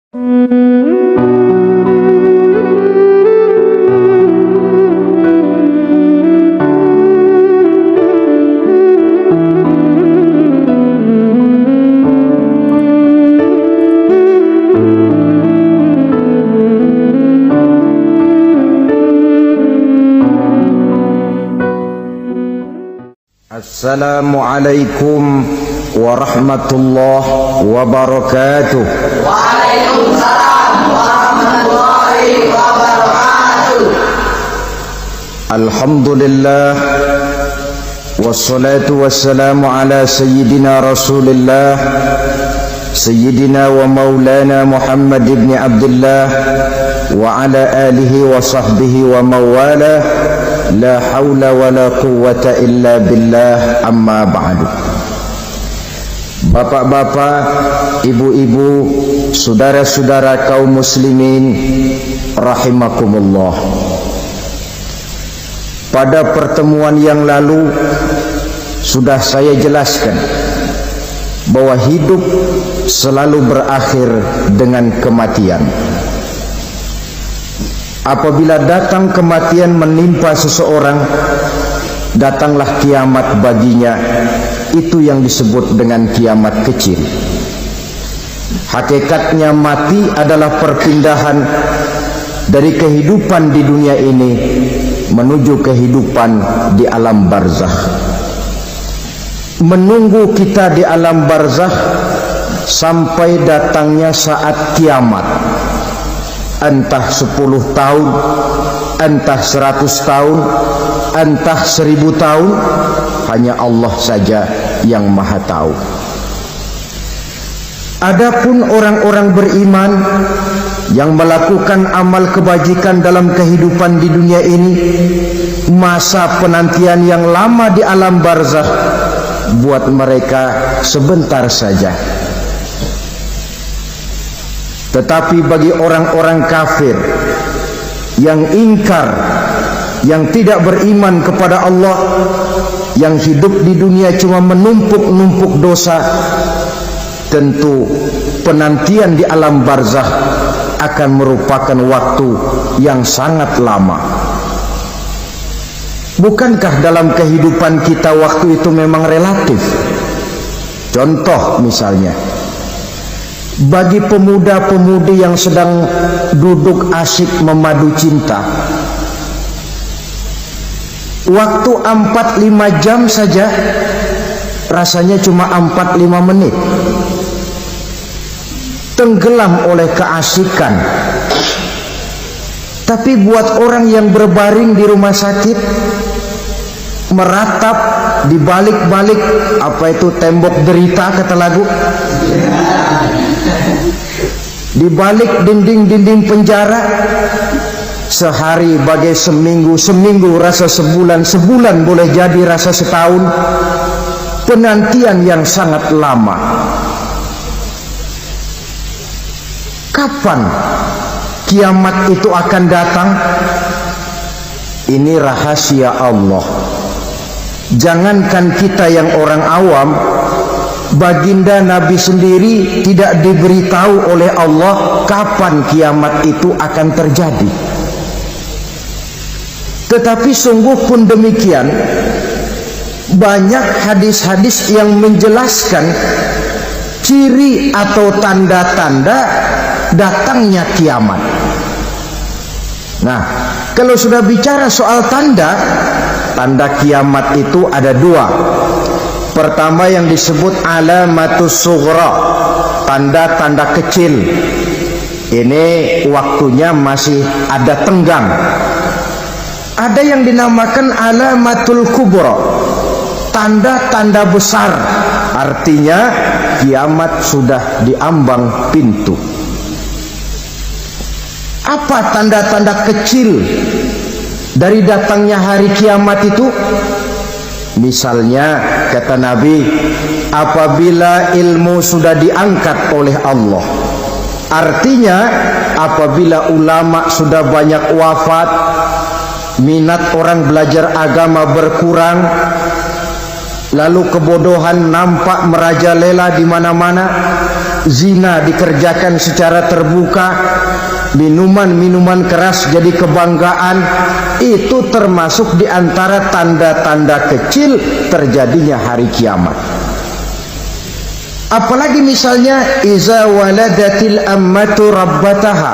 Assalamualaikum warahmatullahi wabarakatuh. Waalaikumsalam warahmatullahi wabarakatuh. Alhamdulillah wassalatu wassalamu ala sayyidina Rasulillah sayyidina wa maulana Muhammad ibn Abdullah wa ala alihi wa sahbihi wa mawala. La haula wa la quwwata illa billah, amma ba'du. Bapak-bapak, ibu-ibu, saudara-saudara kaum muslimin rahimakumullah. Pada pertemuan yang lalu sudah saya jelaskan bahwa hidup selalu berakhir dengan kematian. Apabila datang kematian menimpa seseorang, datanglah kiamat baginya. Itu yang disebut dengan kiamat kecil. Hakikatnya mati adalah perpindahan dari kehidupan di dunia ini menuju kehidupan di alam barzakh. Menunggu kita di alam barzakh sampai datangnya saat kiamat. Entah 10 tahun, entah 100 tahun, entah 1000 tahun, hanya Allah saja yang maha tahu. Adapun orang-orang beriman yang melakukan amal kebajikan dalam kehidupan di dunia ini, masa penantian yang lama di alam barzakh buat mereka sebentar saja. Tetapi bagi orang-orang kafir yang ingkar, yang tidak beriman kepada Allah, yang hidup di dunia cuma menumpuk-numpuk dosa, tentu penantian di alam barzakh akan merupakan waktu yang sangat lama. Bukankah dalam kehidupan kita waktu itu memang relatif? Contoh misalnya, bagi pemuda-pemudi yang sedang duduk asyik memadu cinta, waktu 4-5 jam saja rasanya cuma 4-5 menit. Tenggelam oleh keasikan. Tapi buat orang yang berbaring di rumah sakit, meratap di balik-balik apa itu tembok derita kata lagu, di balik dinding-dinding penjara, sehari bagai seminggu, seminggu rasa sebulan, sebulan boleh jadi rasa setahun. Penantian yang sangat lama. Kapan kiamat itu akan datang? Ini rahasia Allah. Jangankan kita yang orang awam, baginda Nabi sendiri tidak diberitahu oleh Allah kapan kiamat itu akan terjadi. Tetapi sungguh pun demikian, banyak hadis-hadis yang menjelaskan ciri atau tanda-tanda datangnya kiamat. Nah, kalau sudah bicara soal tanda, tanda kiamat itu ada 2. Pertama yang disebut alamatus sughra, tanda-tanda kecil. Ini waktunya masih ada tenggang. Ada yang dinamakan alamatul kubra, tanda-tanda besar. Artinya kiamat sudah diambang pintu. Apa tanda-tanda kecil dari datangnya hari kiamat itu? Misalnya kata Nabi, apabila ilmu sudah diangkat oleh Allah, artinya apabila ulama sudah banyak wafat, minat orang belajar agama berkurang, lalu kebodohan nampak merajalela di mana-mana, zina dikerjakan secara terbuka, minuman-minuman keras jadi kebanggaan, itu termasuk di antara tanda-tanda kecil terjadinya hari kiamat. Apalagi misalnya iza waladatil ammatu rabbataha,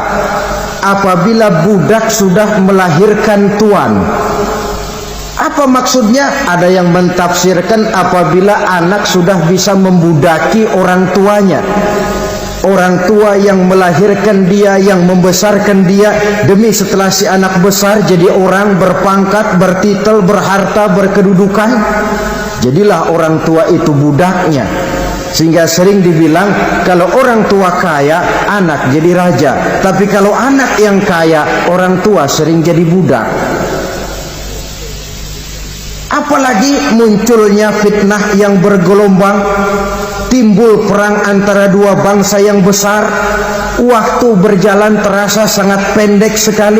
apabila budak sudah melahirkan tuan. Apa maksudnya? Ada yang mentafsirkan apabila anak sudah bisa membudaki orang tuanya. Orang tua yang melahirkan dia, yang membesarkan dia, demi setelah si anak besar jadi orang berpangkat, bertitel, berharta, berkedudukan, jadilah orang tua itu budaknya. Sehingga sering dibilang kalau orang tua kaya, anak jadi raja. Tapi kalau anak yang kaya, orang tua sering jadi budak. Apalagi munculnya fitnah yang bergelombang, timbul perang antara dua bangsa yang besar, waktu berjalan terasa sangat pendek sekali.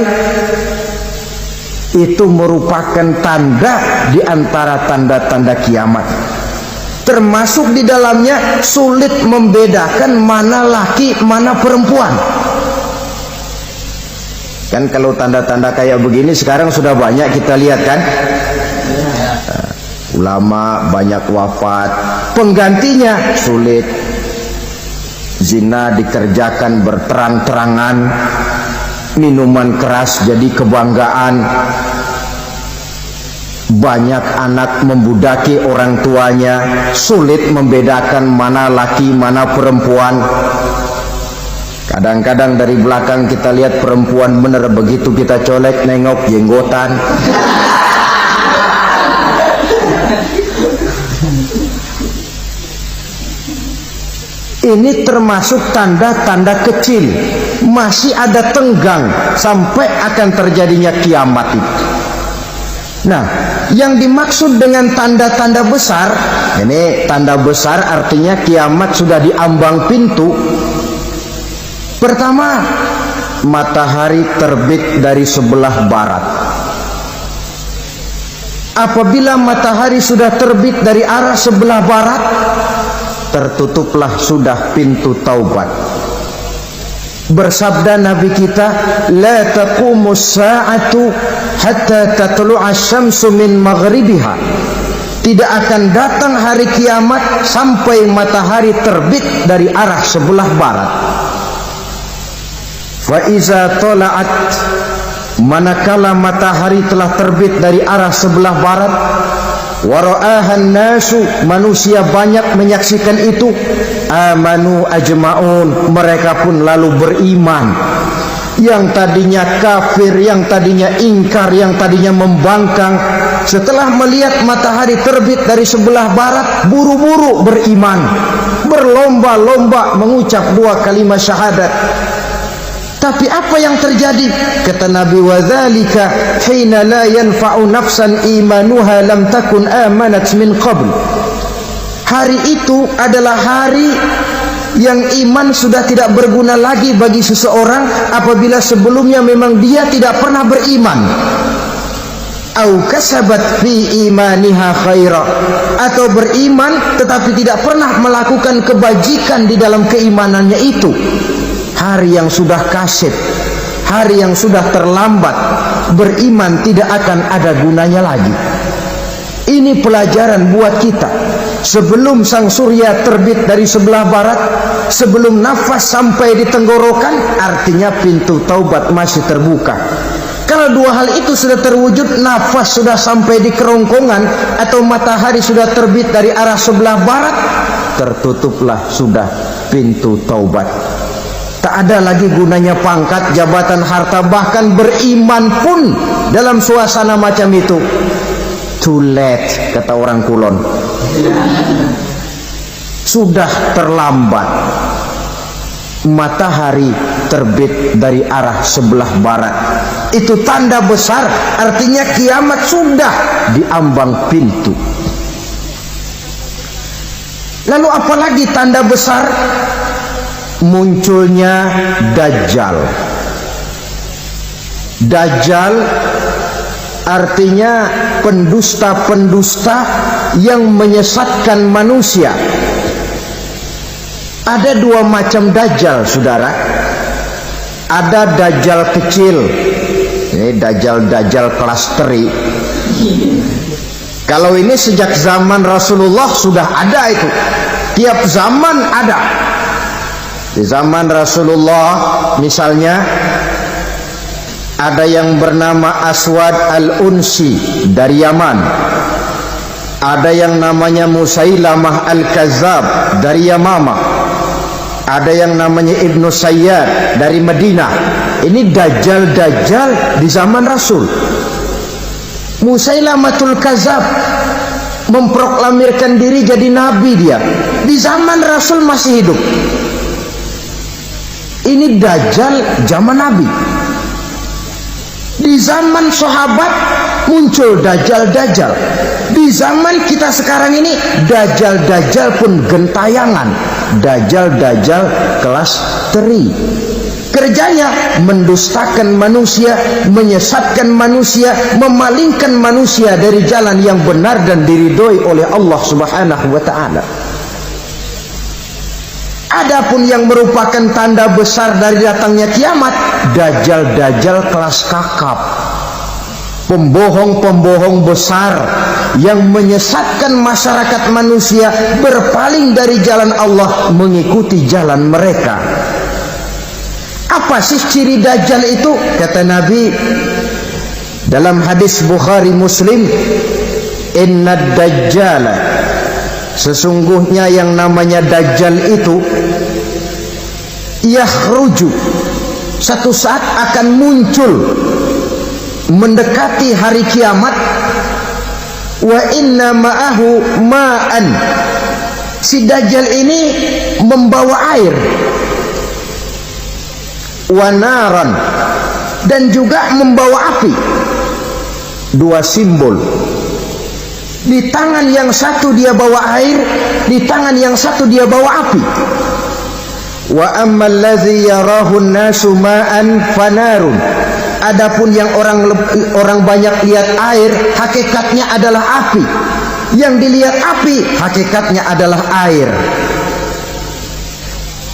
Itu merupakan tanda di antara tanda-tanda kiamat. Termasuk di dalamnya sulit membedakan mana laki, mana perempuan. Kan kalau tanda-tanda kayak begini sekarang sudah banyak kita lihat kan. Ulama banyak wafat, penggantinya sulit. Zina dikerjakan berterang-terangan, minuman keras jadi kebanggaan, banyak anak membudaki orang tuanya, sulit membedakan mana laki mana perempuan. Kadang-kadang dari belakang kita lihat perempuan bener, begitu kita colek nengok jenggotan. Ini termasuk tanda-tanda kecil, masih ada tenggang sampai akan terjadinya kiamat itu. Nah, yang dimaksud dengan tanda-tanda besar, ini tanda besar artinya kiamat sudah di ambang pintu. Pertama, matahari terbit dari sebelah barat. Apabila matahari sudah terbit dari arah sebelah barat, tertutuplah sudah pintu taubat. Bersabda Nabi kita, la taqumus sa'atu hatta tatlu'a syamsu min maghribiha. Tidak akan datang hari kiamat sampai matahari terbit dari arah sebelah barat. Fa iza tala'at, manakala matahari telah terbit dari arah sebelah barat, wara'ahan nasu, manusia banyak menyaksikan itu, amanu ajma'un, mereka pun lalu beriman. Yang tadinya kafir, yang tadinya ingkar, yang tadinya membangkang, setelah melihat matahari terbit dari sebelah barat, buru-buru beriman, berlomba-lomba mengucap dua kalimat syahadat. Tapi apa yang terjadi? Kata Nabi, wadzalika hina la yanfa'u nafsan imanuha lam takun amanat min qabl. Hari itu adalah hari yang iman sudah tidak berguna lagi bagi seseorang apabila sebelumnya memang dia tidak pernah beriman. Au kasabat fi imaniha khaira, atau beriman tetapi tidak pernah melakukan kebajikan di dalam keimanannya itu. Hari yang sudah kasib, hari yang sudah terlambat, beriman tidak akan ada gunanya lagi. Ini pelajaran buat kita. Sebelum sang surya terbit dari sebelah barat, sebelum nafas sampai di tenggorokan, artinya pintu taubat masih terbuka. Kalau dua hal itu sudah terwujud, nafas sudah sampai di kerongkongan atau matahari sudah terbit dari arah sebelah barat, tertutuplah sudah pintu taubat. Tak ada lagi gunanya pangkat, jabatan, harta, bahkan beriman pun dalam suasana macam itu. Too late, kata orang Kulon. Sudah terlambat. Matahari terbit dari arah sebelah barat. Itu tanda besar, artinya kiamat sudah di ambang pintu. Lalu apalagi tanda besar? Munculnya Dajjal. Dajjal artinya pendusta-pendusta yang menyesatkan manusia. Ada dua macam dajjal, saudara. Ada dajjal kecil, ini dajjal kelas teri. Kalau ini sejak zaman Rasulullah sudah ada itu. Tiap zaman ada. Di zaman Rasulullah misalnya ada yang bernama Aswad al-Unsi dari Yaman. Ada yang namanya Musailamah al-Kazzab dari Yamama. Ada yang namanya Ibnu Sayyad dari Madinah. Ini dajjal-dajjal di zaman Rasul. Musailamatul Kazzab memproklamirkan diri jadi nabi dia. Di zaman Rasul masih hidup. Ini dajjal zaman Nabi. Di zaman sahabat muncul dajjal-dajjal. Di zaman kita sekarang ini dajjal-dajjal pun gentayangan. Dajjal-dajjal kelas teri. Kerjanya mendustakan manusia, menyesatkan manusia, memalingkan manusia dari jalan yang benar dan diridhoi oleh Allah Subhanahu wa taala. Adapun yang merupakan tanda besar dari datangnya kiamat, dajjal-dajjal kelas kakap. Pembohong-pembohong besar yang menyesatkan masyarakat manusia berpaling dari jalan Allah mengikuti jalan mereka. Apa sih ciri dajjal itu? Kata Nabi dalam hadis Bukhari Muslim, "Inna dajjala", sesungguhnya yang namanya dajjal itu yakhruju, satu saat akan muncul mendekati hari kiamat. Wa inna ma'ahu ma'an, si dajjal ini membawa air. Wa naran, dan juga membawa api. Dua simbol. Di tangan yang satu dia bawa air, di tangan yang satu dia bawa api. Wa ammal ladzi yarahu an-nasu ma'an fanarun, adapun yang orang banyak lihat air, hakikatnya adalah api. Yang dilihat api, hakikatnya adalah air.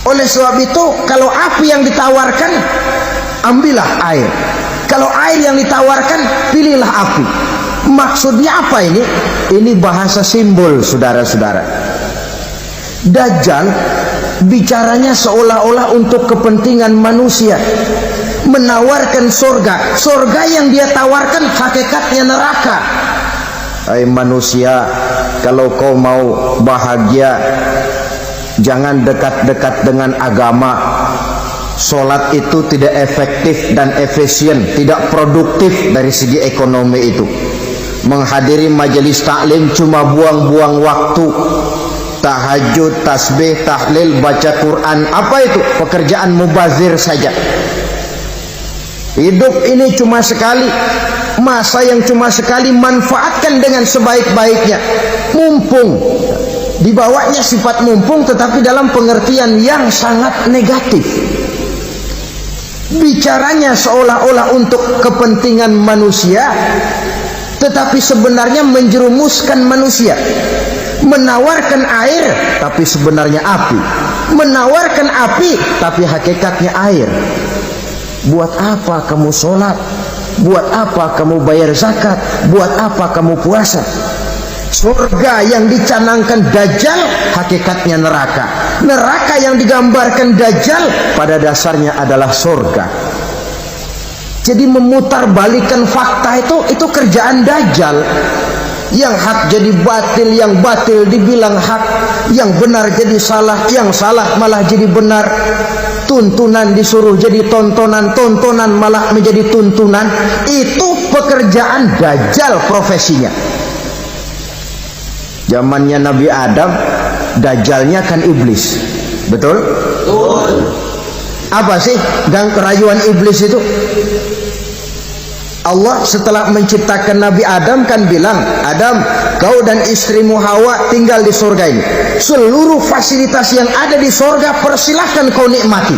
Oleh sebab itu, kalau api yang ditawarkan, ambillah air. Kalau air yang ditawarkan, pilihlah api. Maksudnya apa ini? Ini bahasa simbol, saudara-saudara. Dajjal bicaranya seolah-olah untuk kepentingan manusia, menawarkan surga. Surga yang dia tawarkan hakikatnya neraka. Hai manusia, kalau kau mau bahagia, jangan dekat-dekat dengan agama. Solat itu tidak efektif dan efisien, tidak produktif dari segi ekonomi itu. Menghadiri majelis taklim cuma buang-buang waktu. Tahajud, tasbih, tahlil, baca Quran, apa itu? Pekerjaan mubazir saja. Hidup ini cuma sekali, masa yang cuma sekali, manfaatkan dengan sebaik-baiknya. Mumpung, dibawanya sifat mumpung tetapi dalam pengertian yang sangat negatif. Bicaranya seolah-olah untuk kepentingan manusia, tetapi sebenarnya menjerumuskan manusia. Menawarkan air tapi sebenarnya api, menawarkan api tapi hakikatnya air. Buat apa kamu sholat? Buat apa kamu bayar zakat? Buat apa kamu puasa? Surga yang dicanangkan dajjal hakikatnya neraka. Neraka yang digambarkan dajjal pada dasarnya adalah surga. Jadi memutarbalikkan fakta itu kerjaan dajjal. Yang hak jadi batil, yang batil dibilang hak, yang benar jadi salah, yang salah malah jadi benar. Tuntunan disuruh jadi tontonan, tontonan malah menjadi tuntunan. Itu pekerjaan dajjal profesinya. Zamannya Nabi Adam, dajjalnya kan iblis. Betul? Betul. Apa sih gang kerayuan iblis itu? Allah setelah menciptakan Nabi Adam kan bilang, Adam, kau dan istrimu Hawa tinggal di surga ini. Seluruh fasilitas yang ada di surga persilahkan kau nikmati.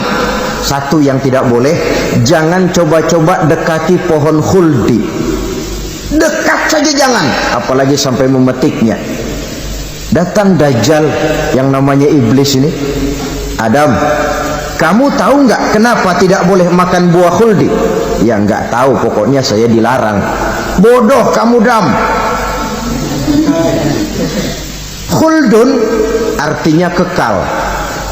Satu yang tidak boleh, jangan coba-coba dekati pohon khuldi. Dekat saja jangan, apalagi sampai memetiknya. Datang dajjal yang namanya iblis ini, Adam, kamu tahu nggak kenapa tidak boleh makan buah khuldi? Ya nggak tahu, pokoknya saya dilarang. Bodoh kamu, Dam. Khuldun artinya kekal.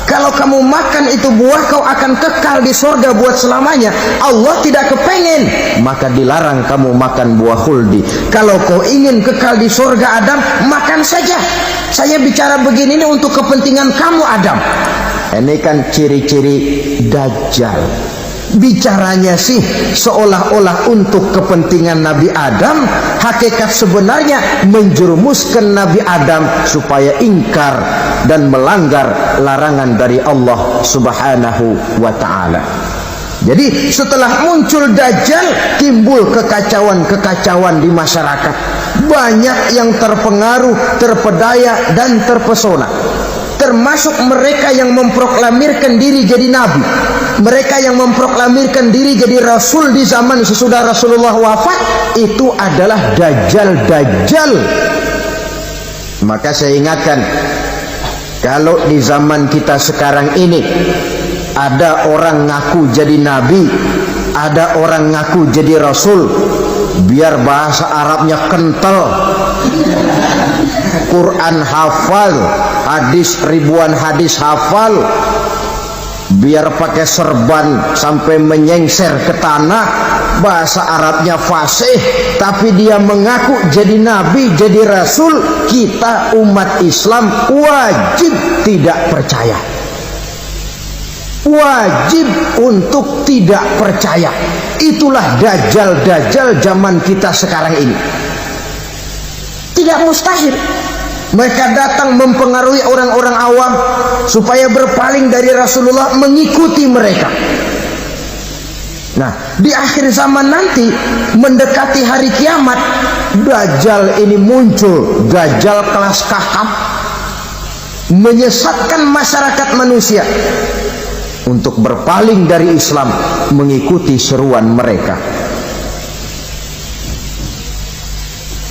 Kalau kamu makan itu buah, kau akan kekal di surga buat selamanya. Allah tidak kepengen, maka dilarang kamu makan buah khuldi. Kalau kau ingin kekal di surga, Adam, makan saja. Saya bicara begini ini untuk kepentingan kamu, Adam. Ini kan ciri-ciri Dajjal. Bicaranya sih seolah-olah untuk kepentingan Nabi Adam, hakikat sebenarnya menjerumuskan Nabi Adam supaya ingkar dan melanggar larangan dari Allah Subhanahu wa ta'ala. Jadi setelah muncul Dajjal, timbul kekacauan-kekacauan di masyarakat. Banyak yang terpengaruh, terpedaya dan terpesona, termasuk mereka yang memproklamirkan diri jadi nabi, mereka yang memproklamirkan diri jadi rasul di zaman sesudah Rasulullah wafat. Itu adalah Dajjal. Maka saya ingatkan, kalau di zaman kita sekarang ini ada orang ngaku jadi nabi, ada orang ngaku jadi rasul, biar bahasa Arabnya kental, Quran hafal, hadis ribuan hadis hafal, biar pakai serban sampai menyengser ke tanah, bahasa Arabnya fasih, tapi dia mengaku jadi nabi, jadi rasul, kita umat Islam wajib tidak percaya. Wajib untuk tidak percaya. Itulah Dajjal zaman kita sekarang ini. Tidak mustahil mereka datang mempengaruhi orang-orang awam supaya berpaling dari Rasulullah, mengikuti mereka. Nah, di akhir zaman nanti, mendekati hari kiamat, Dajjal ini muncul. Dajjal kelas kakap, menyesatkan masyarakat manusia untuk berpaling dari Islam, mengikuti seruan mereka.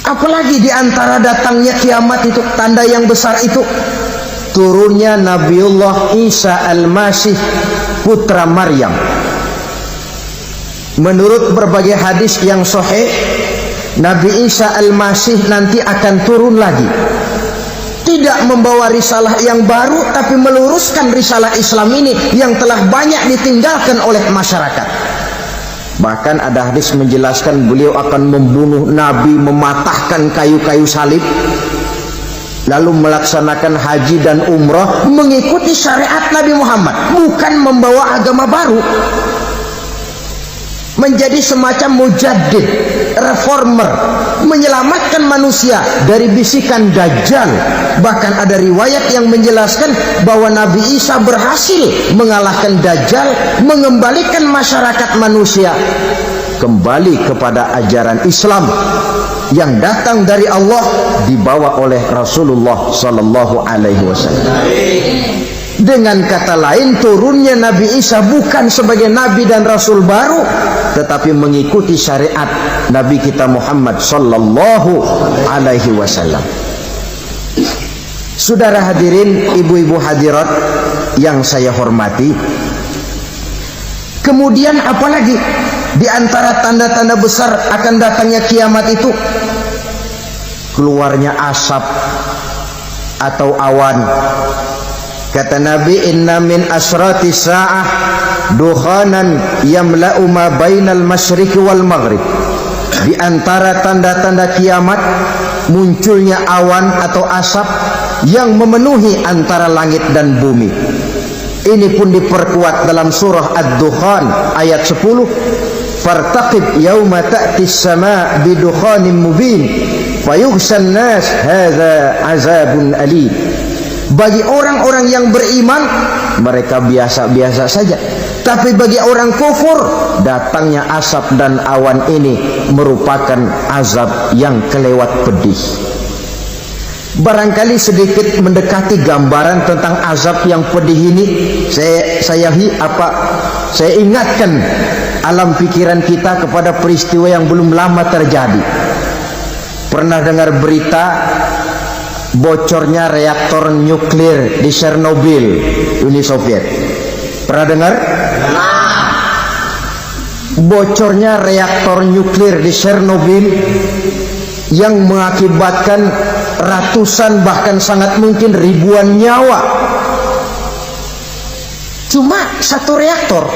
Apalagi di antara datangnya kiamat itu, tanda yang besar itu, turunnya Nabiullah Isa Al-Masih, putra Maryam. Menurut berbagai hadis yang sahih, Nabi Isa Al-Masih nanti akan turun lagi, tidak membawa risalah yang baru, tapi meluruskan risalah Islam ini yang telah banyak ditinggalkan oleh masyarakat. Bahkan ada hadis menjelaskan beliau akan membunuh Nabi, mematahkan kayu-kayu salib, lalu melaksanakan haji dan umrah mengikuti syariat Nabi Muhammad, bukan membawa agama baru. Menjadi semacam mujaddid, reformer, menyelamatkan manusia dari bisikan Dajjal. Bahkan ada riwayat yang menjelaskan bahwa Nabi Isa berhasil mengalahkan Dajjal, mengembalikan masyarakat manusia kembali kepada ajaran Islam yang datang dari Allah, dibawa oleh Rasulullah sallallahu alaihi wasallam. Dengan kata lain, turunnya Nabi Isa bukan sebagai nabi dan rasul baru, tetapi mengikuti syariat Nabi kita Muhammad sallallahu alaihi wasallam. Saudara hadirin, ibu-ibu hadirat yang saya hormati, kemudian apalagi di antara tanda-tanda besar akan datangnya kiamat itu? Keluarnya asap atau awan. Kata Nabi, inna min asrati sa'ah dukhanan yamla'u ma bainal masyriqi wal maghrib. Di antara tanda-tanda kiamat, munculnya awan atau asap yang memenuhi antara langit dan bumi. Ini pun diperkuat dalam surah Ad-Dukhan ayat 10. Fartaqib yauma ta'tis sama' bidukhanin mubin fayughshan nas hadza azabun alim. Bagi orang-orang yang beriman, mereka biasa-biasa saja. Tapi bagi orang kufur, datangnya asap dan awan ini merupakan azab yang kelewat pedih. Barangkali sedikit mendekati gambaran tentang azab yang pedih ini, saya ingatkan alam pikiran kita kepada peristiwa yang belum lama terjadi. Pernah dengar berita bocornya reaktor nuklir di Chernobyl, Uni Soviet. Pernah dengar? Bocornya reaktor nuklir di Chernobyl yang mengakibatkan ratusan bahkan sangat mungkin ribuan nyawa. Cuma satu reaktor.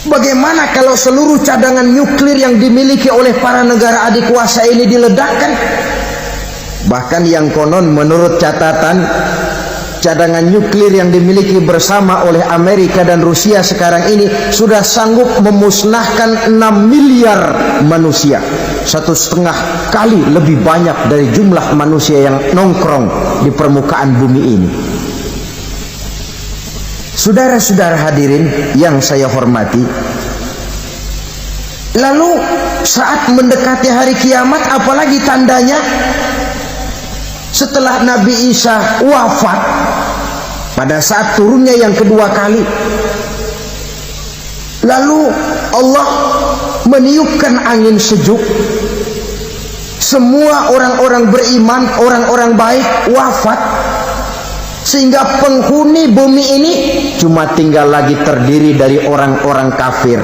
Bagaimana kalau seluruh cadangan nuklir yang dimiliki oleh para negara adikuasa ini diledakkan? Bahkan yang konon menurut catatan, cadangan nuklir yang dimiliki bersama oleh Amerika dan Rusia sekarang ini sudah sanggup memusnahkan 6 miliar manusia, 1,5 kali lebih banyak dari jumlah manusia yang nongkrong di permukaan bumi ini. Saudara-saudara hadirin yang saya hormati, lalu saat mendekati hari kiamat, apalagi tandanya? Setelah Nabi Isa wafat, pada saat turunnya yang kedua kali, lalu Allah meniupkan angin sejuk. Semua orang-orang beriman, orang-orang baik wafat, sehingga penghuni bumi ini cuma tinggal lagi terdiri dari orang-orang kafir.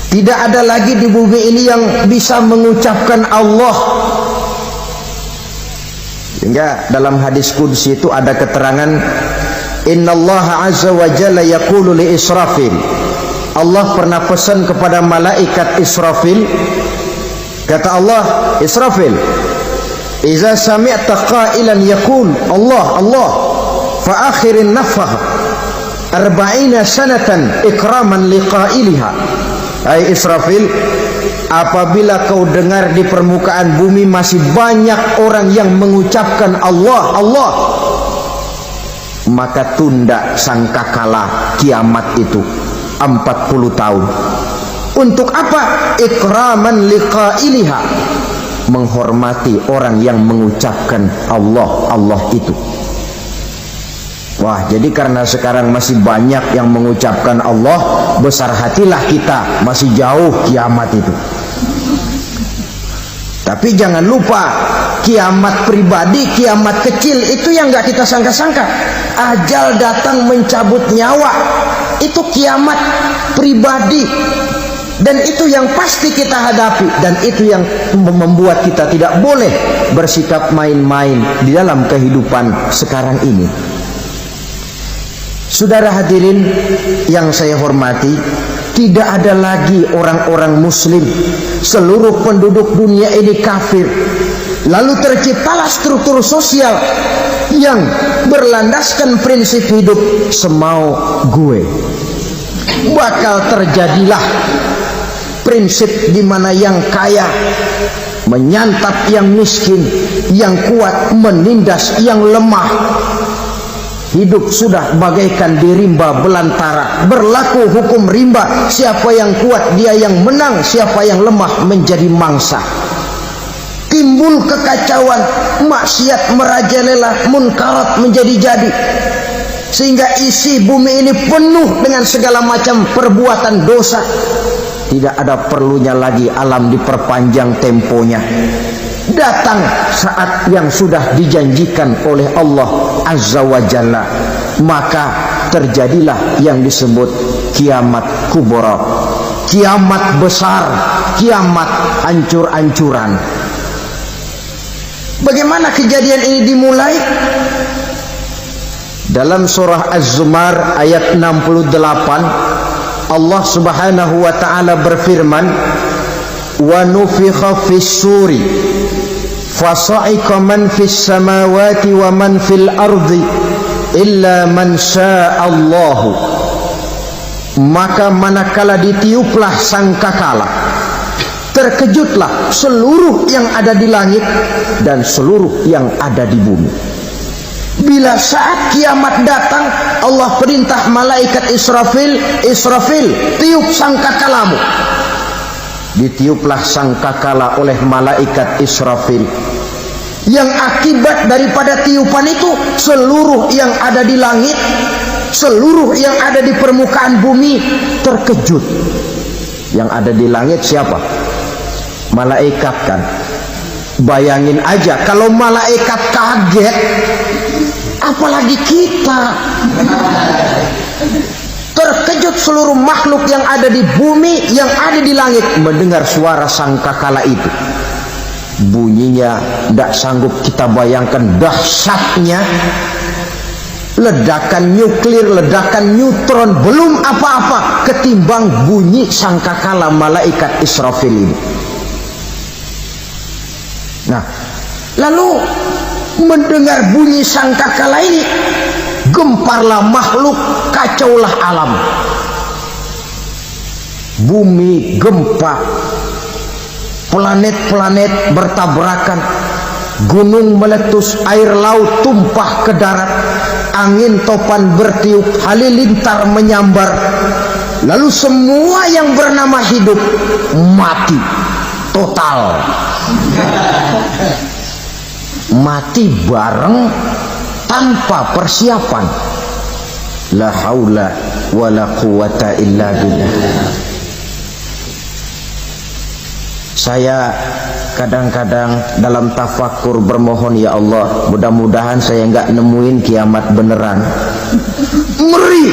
Tidak ada lagi di bumi ini yang bisa mengucapkan Allah. Sehingga dalam hadis qudsi itu ada keterangan, innallaha azza wa jalla yaqulu li Israfil. Allah pernah pesan kepada malaikat Israfil, kata Allah, Israfil, iza sami'ta qailan yaqul Allah Allah fa akhirin nafah 40 sanatan ikraman liqailiha. Hai Israfil, apabila kau dengar di permukaan bumi masih banyak orang yang mengucapkan Allah Allah, maka tunda sangkakala kiamat itu 40 tahun. Untuk apa? Ikraman liqailiha, menghormati orang yang mengucapkan Allah Allah itu. Wah, jadi karena sekarang masih banyak yang mengucapkan Allah, besar hatilah kita, masih jauh kiamat itu. Tapi jangan lupa, kiamat pribadi, kiamat kecil itu yang nggak kita sangka-sangka. Ajal datang mencabut nyawa, itu kiamat pribadi. Dan itu yang pasti kita hadapi, dan itu yang membuat kita tidak boleh bersikap main-main di dalam kehidupan sekarang ini. Saudara hadirin yang saya hormati, tidak ada lagi orang-orang muslim. Seluruh penduduk dunia ini kafir. Lalu terciptalah struktur sosial yang berlandaskan prinsip hidup semau gue. Bakal terjadilah prinsip di mana yang kaya menyantap yang miskin, yang kuat menindas yang lemah. Hidup sudah bagaikan di rimba belantara, berlaku hukum rimba. Siapa yang kuat dia yang menang, siapa yang lemah menjadi mangsa. Timbul kekacauan, maksiat merajalela, munkarat menjadi-jadi, sehingga isi bumi ini penuh dengan segala macam perbuatan dosa. Tidak ada perlunya lagi alam diperpanjang temponya. Datang saat yang sudah dijanjikan oleh Allah Azza wa Jalla, maka terjadilah yang disebut kiamat kubra, kiamat besar, kiamat hancur-hancuran. Bagaimana kejadian ini dimulai? Dalam surah Az-Zumar ayat 68, Allah Subhanahu wa taala berfirman, wa nufikha fis suri fasa'iqa man fis samawati wa man fil ardi illa man sya'allahu. Maka manakala ditiuplah sangkakala, terkejutlah seluruh yang ada di langit dan seluruh yang ada di bumi. Bila saat kiamat datang, Allah perintah malaikat Israfil, Israfil, tiup sangkakalamu. Ditiuplah sangkakala oleh malaikat Israfil. Yang akibat daripada tiupan itu, seluruh yang ada di langit, seluruh yang ada di permukaan bumi terkejut. Yang ada di langit siapa? Malaikat kan. Bayangin aja kalau malaikat kaget, apalagi kita. Terkejut seluruh makhluk yang ada di bumi, yang ada di langit mendengar suara sangkakala itu. Bunyinya tidak sanggup kita bayangkan dahsyatnya. Ledakan nuklir, ledakan neutron, belum apa-apa ketimbang bunyi sangkakala malaikat Israfil ini. Nah, lalu mendengar bunyi sangkakala ini, gemparlah makhluk, kacaulah alam. Bumi gempa, planet-planet bertabrakan, gunung meletus, air laut tumpah ke darat, angin topan bertiup, halilintar menyambar. Lalu semua yang bernama hidup mati total. Mati bareng tanpa persiapan. La haula wala quwata illa billah. Saya kadang-kadang dalam tafakur bermohon, ya Allah, mudah-mudahan saya enggak nemuin kiamat beneran. Ngeri.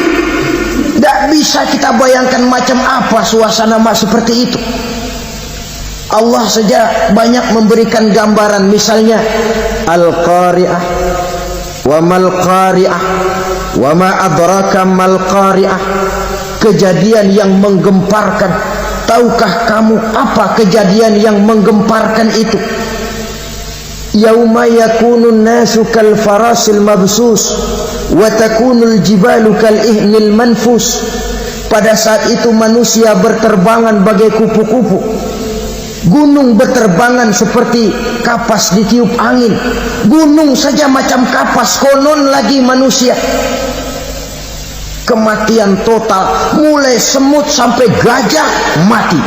Tidak bisa kita bayangkan macam apa suasana seperti itu. Allah saja banyak memberikan gambaran, misalnya Al-Qari'ah, wa mal qari'ah, wa ma adraka mal qari'ah. Kejadian yang menggemparkan. Tahukah kamu apa kejadian yang menggemparkan itu? Yauma yakunun nasu kal farasil mabsus wa takunul jibalu kal ihnil manfus. Pada saat itu manusia berterbangan bagai kupu-kupu, gunung berterbangan seperti kapas ditiup angin. Gunung saja macam kapas, konon lagi manusia. Kematian total, mulai semut sampai gajah mati,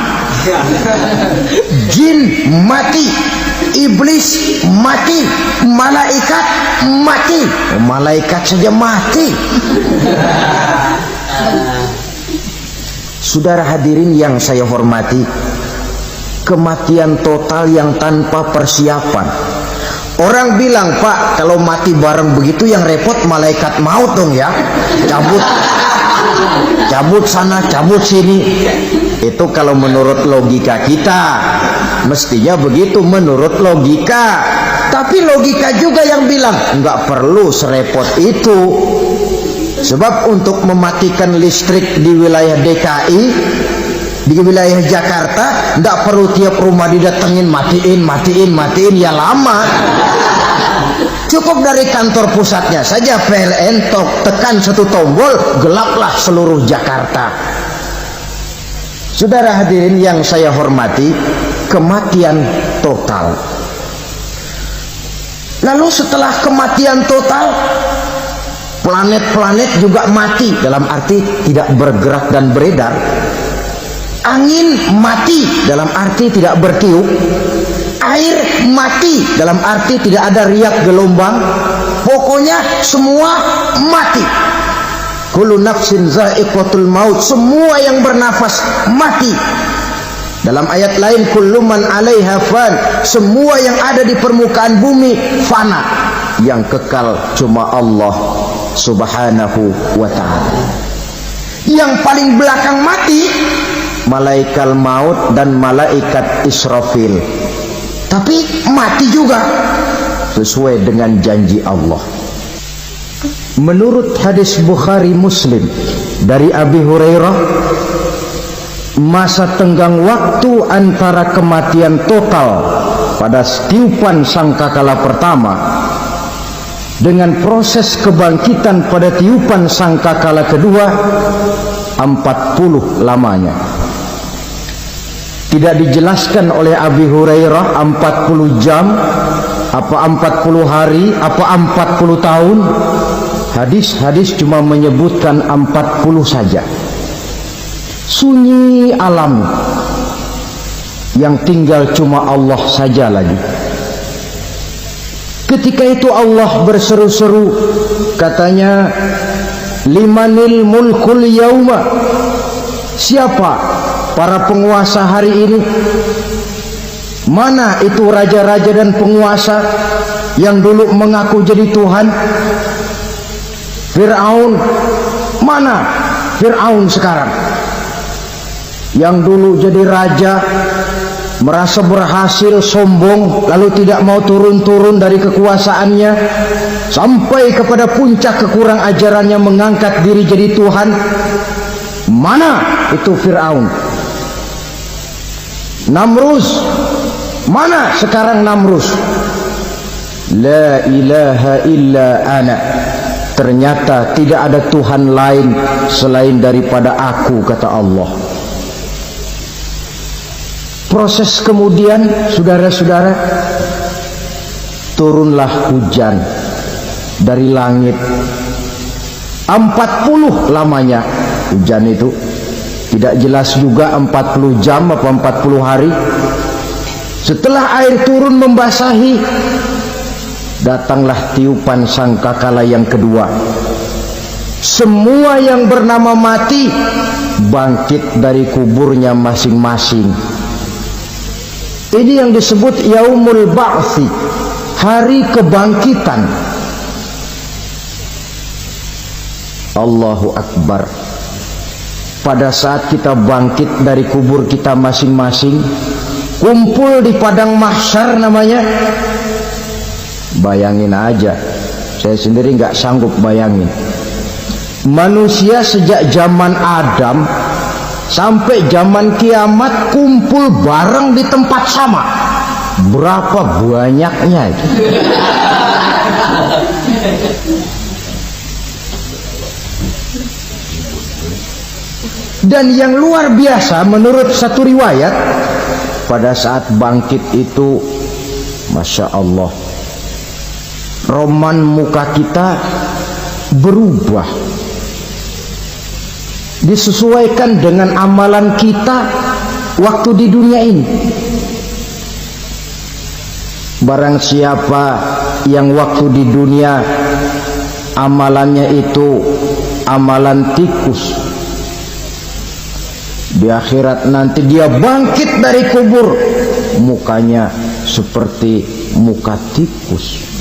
jin mati, iblis mati, malaikat mati. Malaikat saja mati. Saudara hadirin yang saya hormati, kematian total yang tanpa persiapan. Orang bilang, Pak, kalau mati bareng begitu yang repot malaikat maut dong ya. Cabut sana, cabut sini. Itu kalau menurut logika kita. Mestinya begitu menurut logika. Tapi logika juga yang bilang nggak perlu serepot itu. Sebab untuk mematikan listrik di wilayah DKI, di wilayah Jakarta, tidak perlu tiap rumah didatengin, matiin, ya lama. Cukup dari kantor pusatnya saja PLN, tekan satu tombol, gelaplah seluruh Jakarta. Saudara hadirin yang saya hormati, kematian total. Lalu setelah kematian total, planet-planet juga mati, dalam arti tidak bergerak dan beredar. Angin mati, dalam arti tidak bertiup. Air mati, dalam arti tidak ada riak gelombang. Pokoknya semua mati. Kullu nafsin za'iqatul maut. Semua yang bernafas mati. Dalam ayat lain, kullu man 'alaiha fan. Semua yang ada di permukaan bumi fana. Yang kekal cuma Allah Subhanahu wa ta'ala. Yang paling belakang mati malaikat maut dan malaikat Israfil. Tapi mati juga sesuai dengan janji Allah. Menurut hadis Bukhari Muslim dari Abi Hurairah, masa tenggang waktu antara kematian total pada tiupan sangkakala pertama dengan proses kebangkitan pada tiupan sangkakala kedua 40 lamanya. Tidak dijelaskan oleh Abi Hurairah 40 jam, apa 40 hari, apa 40 tahun. Hadis-hadis cuma menyebutkan 40 saja. Sunyi alam, yang tinggal cuma Allah saja lagi. Ketika itu Allah berseru-seru, katanya, limanil mulkul yauma. Siapa para penguasa hari ini? Mana itu raja-raja dan penguasa yang dulu mengaku jadi Tuhan? Fir'aun. Mana Fir'aun sekarang? Yang dulu jadi raja, merasa berhasil, sombong, lalu tidak mau turun-turun dari kekuasaannya, sampai kepada puncak kekurang ajarannya mengangkat diri jadi Tuhan. Mana itu Fir'aun? Namrus. Mana sekarang Namrus? La ilaha illa ana. Ternyata tidak ada Tuhan lain selain daripada aku, kata Allah. Proses kemudian, saudara-saudara, turunlah hujan dari langit. 40 lamanya hujan itu. Tidak jelas juga 40 jam apa 40 hari. Setelah air turun membasahi, datanglah tiupan sangkakala yang kedua. Semua yang bernama mati bangkit dari kuburnya masing-masing. Ini yang disebut Yaumul Ba'thi, hari kebangkitan. Allahu Akbar. Pada saat kita bangkit dari kubur kita masing-masing, kumpul di padang mahsyar namanya. Bayangin aja, saya sendiri nggak sanggup bayangin. Manusia sejak zaman Adam sampai zaman kiamat kumpul bareng di tempat sama. Berapa banyaknya itu? Dan yang luar biasa, menurut satu riwayat, pada saat bangkit itu, Masya Allah, roman muka kita berubah, disesuaikan dengan amalan kita waktu di dunia ini. Barang siapa yang waktu di dunia amalannya itu amalan tikus, di akhirat nanti dia bangkit dari kubur, mukanya seperti muka tikus.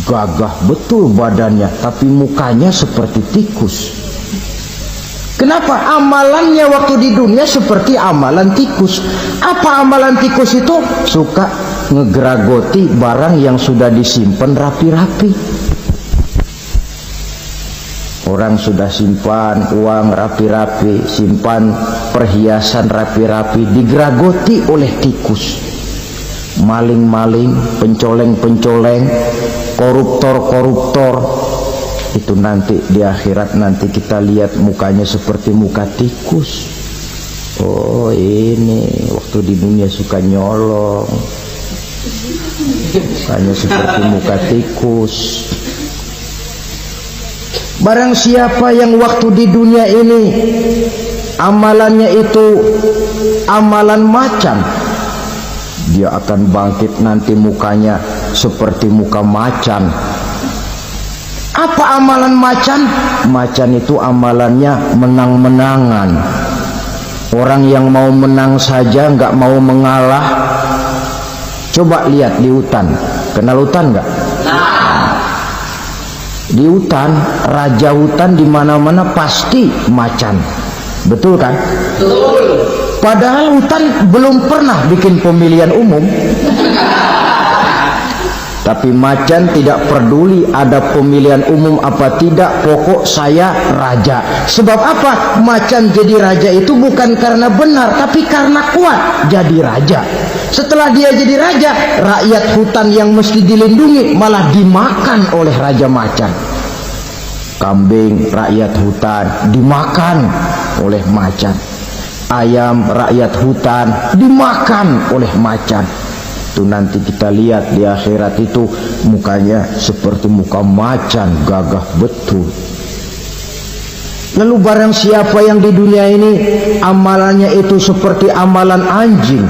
Gagah betul badannya, tapi mukanya seperti tikus. Kenapa? Amalannya waktu di dunia seperti amalan tikus. Apa amalan tikus itu? Suka ngegeragoti barang yang sudah disimpan rapi-rapi. Orang sudah simpan uang rapi-rapi, simpan perhiasan rapi-rapi, digeragoti oleh tikus. Maling-maling, pencoleng-pencoleng, koruptor-koruptor, itu nanti di akhirat nanti kita lihat mukanya seperti muka tikus. Oh, ini waktu di dunia suka nyolong, mukanya seperti muka tikus. Barang siapa yang waktu di dunia ini amalannya itu amalan macan, dia akan bangkit nanti mukanya seperti muka macan. Apa amalan macan? Macan itu amalannya menang-menangan. Orang yang mau menang saja, nggak mau mengalah. Coba lihat di hutan. Kenal hutan nggak? Di hutan, raja hutan di mana-mana pasti macan. Betul kan? Betul. Padahal hutan belum pernah bikin pemilihan umum. Tapi macan tidak peduli ada pemilihan umum apa tidak, pokok saya raja. Sebab apa? Macan jadi raja itu bukan karena benar, tapi karena kuat jadi raja. Setelah dia jadi raja, rakyat hutan yang mesti dilindungi malah dimakan oleh raja macan. Kambing rakyat hutan dimakan oleh macan. Ayam rakyat hutan dimakan oleh macan. Itu nanti kita lihat di akhirat itu mukanya seperti muka macan, gagah betul. Lalu barang siapa yang di dunia ini amalannya itu seperti amalan anjing,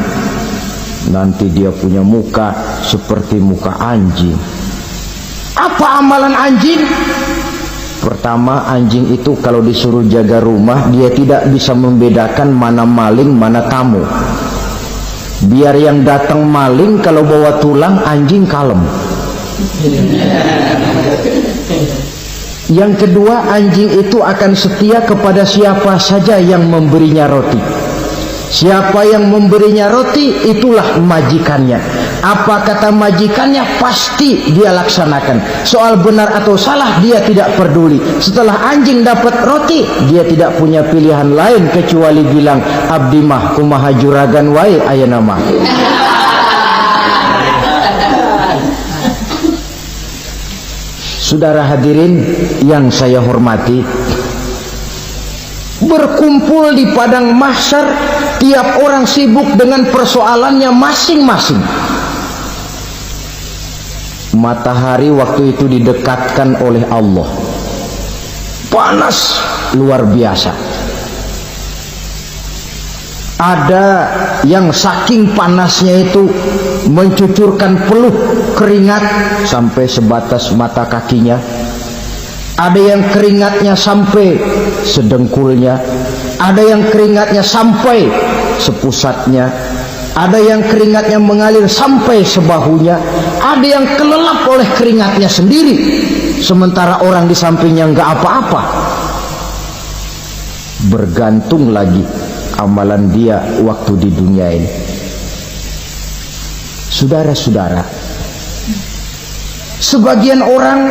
nanti dia punya muka seperti muka anjing. Apa amalan anjing? Pertama, anjing itu kalau disuruh jaga rumah, dia tidak bisa membedakan mana maling, mana tamu. Biar yang datang maling, kalau bawa tulang, anjing kalem. Yang kedua, anjing itu akan setia kepada siapa saja yang memberinya roti. Siapa yang memberinya roti, itulah majikannya. Apa kata majikannya, pasti dia laksanakan. Soal benar atau salah, dia tidak peduli. Setelah anjing dapat roti, dia tidak punya pilihan lain kecuali bilang, abdi mah kumaha juragan wae ayeuna mah. Saudara hadirin yang saya hormati, berkumpul di padang mahsyar, tiap orang sibuk dengan persoalannya masing-masing. Matahari waktu itu didekatkan oleh Allah, panas luar biasa. Ada yang saking panasnya itu mencucurkan peluh keringat sampai sebatas mata kakinya. Ada yang keringatnya sampai sedengkulnya, ada yang keringatnya sampai sepusatnya, ada yang keringatnya mengalir sampai sebahunya, ada yang kelelap oleh keringatnya sendiri, sementara orang di sampingnya nggak apa-apa. Bergantung lagi amalan dia waktu di dunia ini. Saudara-saudara, sebagian orang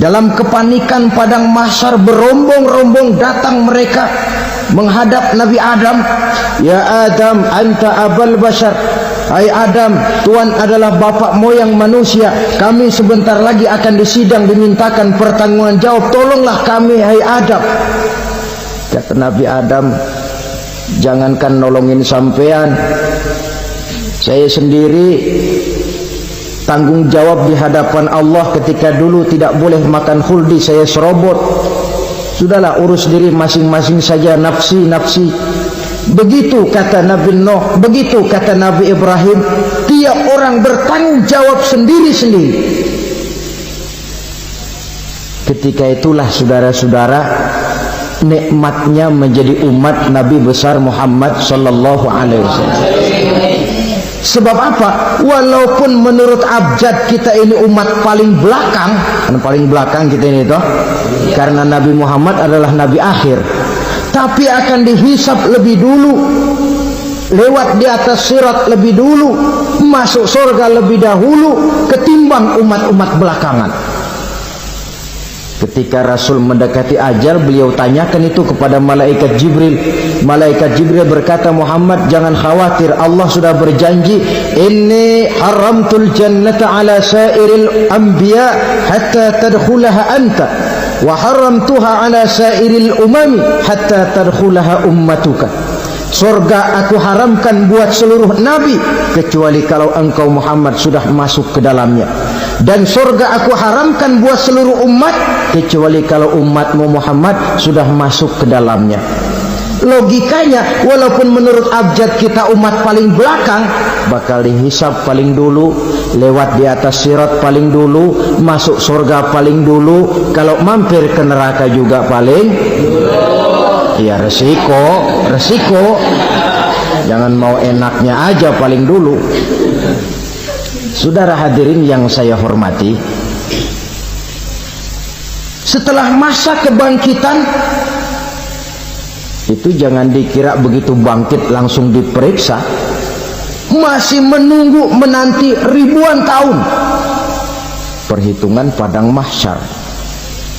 dalam kepanikan padang mahsyar berombong-rombong datang mereka menghadap Nabi Adam. Ya Adam, anta abal bashar. Hai Adam, Tuhan adalah bapak moyang manusia. Kami sebentar lagi akan disidang, dimintakan pertanggungan jawab. Tolonglah kami, hai Adam. Kata Nabi Adam, jangankan nolongin sampean, saya sendiri tanggung jawab di hadapan Allah. Ketika dulu tidak boleh makan khuldi, saya serobot. Sudahlah, urus diri masing-masing saja, nafsi. Begitu kata Nabi Nuh, begitu kata Nabi Ibrahim. Tiap orang bertanggung jawab sendiri-sendiri. Ketika itulah saudara-saudara, nikmatnya menjadi umat Nabi besar Muhammad sallallahu alaihi wasallam. Sebab apa? Walaupun menurut abjad kita ini umat paling belakang, paling belakang kita ini toh, karena Nabi Muhammad adalah Nabi akhir, tapi akan dihisap lebih dulu, lewat di atas sirat lebih dulu, masuk surga lebih dahulu ketimbang umat-umat belakangan. Ketika Rasul mendekati ajal, beliau tanyakan itu kepada malaikat Jibril. Malaikat Jibril berkata, Muhammad, jangan khawatir, Allah sudah berjanji, inni haramtul jannata ala sairil anbiya hatta tadkhulaha anta wa haramtuha ala sairil umami hatta tadkhulaha ummatuka. Surga aku haramkan buat seluruh nabi kecuali kalau engkau Muhammad sudah masuk ke dalamnya, dan surga aku haramkan buat seluruh umat kecuali kalau umatmu Muhammad sudah masuk ke dalamnya. Logikanya, walaupun menurut abjad kita umat paling belakang, bakal dihisab paling dulu, lewat di atas sirat paling dulu, masuk surga paling dulu, kalau mampir ke neraka juga paling ya resiko. Jangan mau enaknya aja paling dulu. Saudara hadirin yang saya hormati, setelah masa kebangkitan itu jangan dikira begitu bangkit langsung diperiksa. Masih menunggu menanti ribuan tahun perhitungan padang mahsyar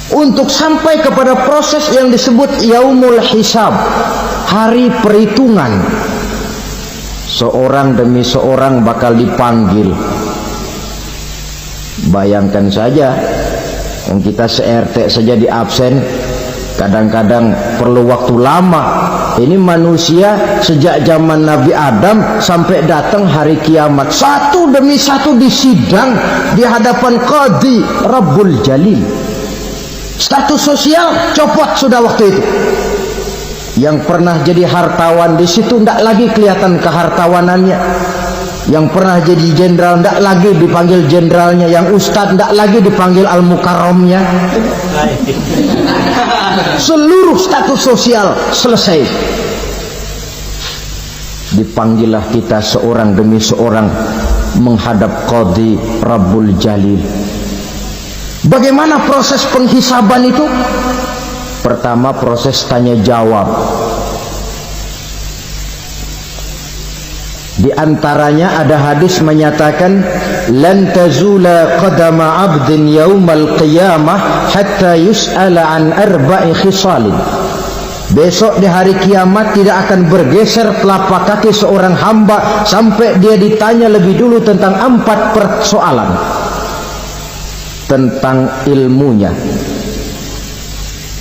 untuk sampai kepada proses yang disebut yaumul hisab, hari perhitungan. Seorang demi seorang bakal dipanggil. Bayangkan saja, kita se-RT saja di absen, kadang-kadang perlu waktu lama. Ini manusia sejak zaman Nabi Adam sampai datang hari kiamat, satu demi satu disidang di hadapan Qadhi Rabbul Jalil. Status sosial copot sudah waktu itu. Yang pernah jadi hartawan di situ tidak lagi kelihatan kehartawanannya. Yang pernah jadi jenderal ndak lagi dipanggil jenderalnya, yang ustadz ndak lagi dipanggil al-mukarramnya. Seluruh status sosial selesai. Dipanggillah kita seorang demi seorang menghadap Qadhi Rabbul Jalil. Bagaimana proses penghisaban itu? Pertama, proses tanya jawab. Di antaranya ada hadis menyatakan lan tazula qadama 'abdin yaumal qiyamah hatta yus'ala an arba'i khisalin. Besok di hari kiamat tidak akan bergeser telapak kaki seorang hamba sampai dia ditanya lebih dulu tentang 4 persoalan. Tentang ilmunya.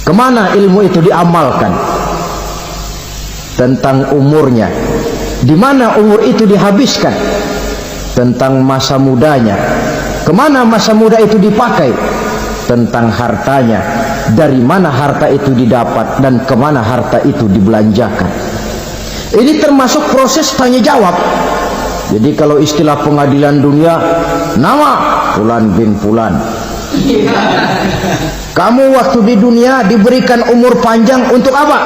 Kemana ilmu itu diamalkan? Tentang umurnya. Di mana umur itu dihabiskan? Tentang masa mudanya. Kemana masa muda itu dipakai? Tentang hartanya. Dari mana harta itu didapat dan kemana harta itu dibelanjakan. Ini termasuk proses tanya jawab. Jadi kalau istilah pengadilan dunia, nama Fulan bin Fulan. Kamu waktu di dunia diberikan umur panjang untuk apa?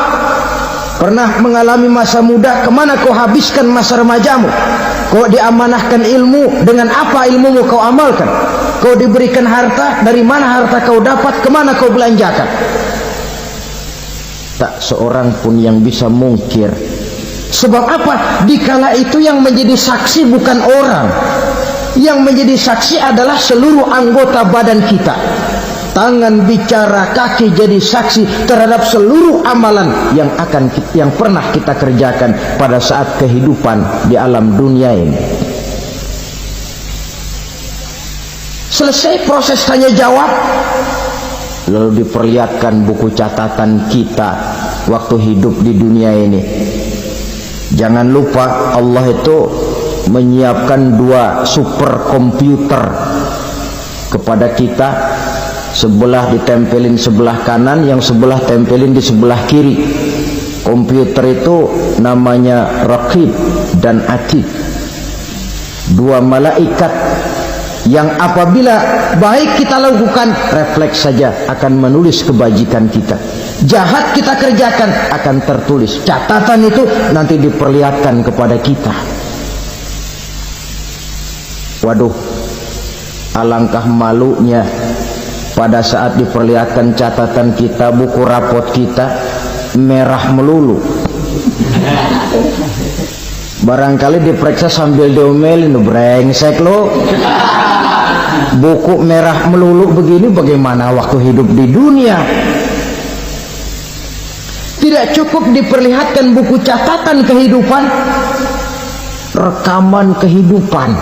Pernah mengalami masa muda, kemana kau habiskan masa remajamu? Kau diamanahkan ilmu, dengan apa ilmumu kau amalkan? Kau diberikan harta, dari mana harta kau dapat, kemana kau belanjakan? Tak seorang pun yang bisa mungkir. Sebab apa? Dikala itu yang menjadi saksi bukan orang. Yang menjadi saksi adalah seluruh anggota badan kita. Tangan bicara, kaki jadi saksi terhadap seluruh amalan yang pernah kita kerjakan pada saat kehidupan di alam dunia ini. Selesai proses tanya jawab, lalu diperlihatkan buku catatan kita waktu hidup di dunia ini. Jangan lupa Allah itu menyiapkan 2 superkomputer kepada kita. Sebelah ditempelin sebelah kanan, yang sebelah tempelin di sebelah kiri. Komputer itu namanya Raqib dan Atid. 2 malaikat yang apabila baik kita lakukan, refleks saja akan menulis kebajikan kita. Jahat kita kerjakan akan tertulis. Catatan itu nanti diperlihatkan kepada kita. Waduh, alangkah malunya pada saat diperlihatkan catatan kita, buku rapot kita merah melulu. Barangkali diperiksa sambil diomelin, brengsek lo. Buku merah melulu begini, bagaimana waktu hidup di dunia? Tidak cukup diperlihatkan buku catatan kehidupan, rekaman kehidupan.